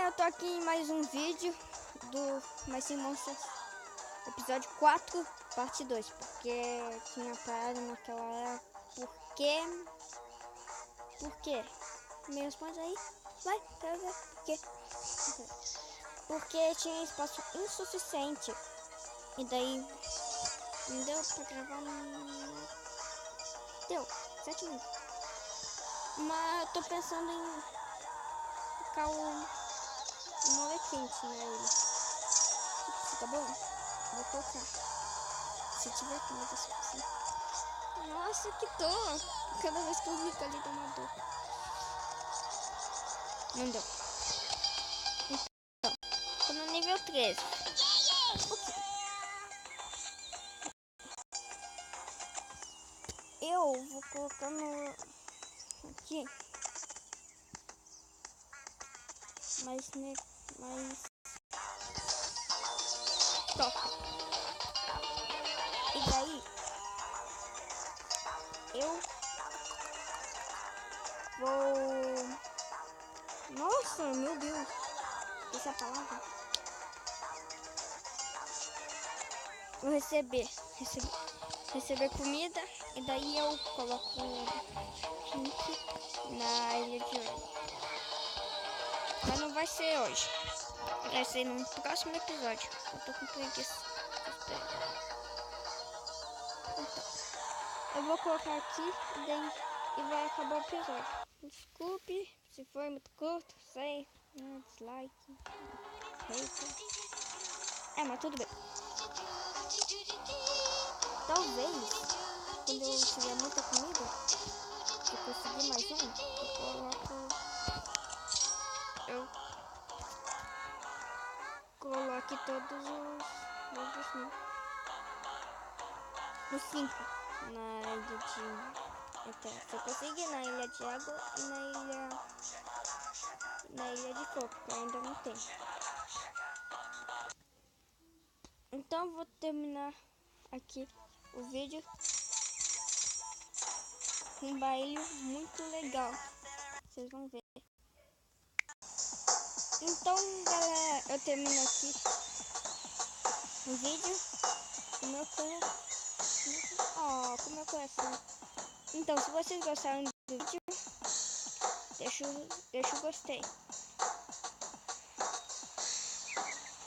eu tô aqui em mais um vídeo do Mais Sim Monstros, episódio 4, parte 2, porque tinha parado naquela era, por quê? Me responde aí, vai, quero ver, por quê? Porque tinha espaço insuficiente, e daí não deu pra gravar, deu, 7 minutos, mas eu tô pensando em ficar o molho quente, né? Tá bom? Vou colocar. Se tiver comida assim. Nossa, que dor! Cada vez que eu clico ali dá uma dor. Não deu. Então, tô no nível 13. Okay. Eu vou colocar no... aqui. Mais... toca. E daí... eu... vou... Nossa, meu Deus. Essa palavra. Vou receber comida. E daí eu coloco Pink na ilha de ouro. Mas não vai ser hoje. Vai ser no próximo episódio. Eu tô com preguiça. Então, eu vou colocar aqui e vai acabar o episódio. Desculpe se foi muito curto, sei. Dislike. Hater. Mas tudo bem. Talvez, quando eu tiver muita comida, se eu conseguir mais um, eu coloque todos os 5 na ilha de... Então, se eu conseguir na ilha de água e na ilha de fogo, que ainda não tem. Então vou terminar aqui o vídeo com um baile muito legal. Vocês vão ver. Então, galera, eu termino aqui o vídeo com meu coração. Então, se vocês gostaram do vídeo, deixa o gostei.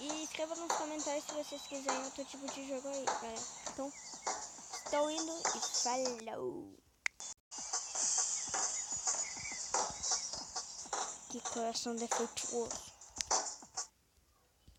E escreva nos comentários se vocês quiserem outro tipo de jogo aí, galera. Então, estou indo e falou! Que coração defeituoso.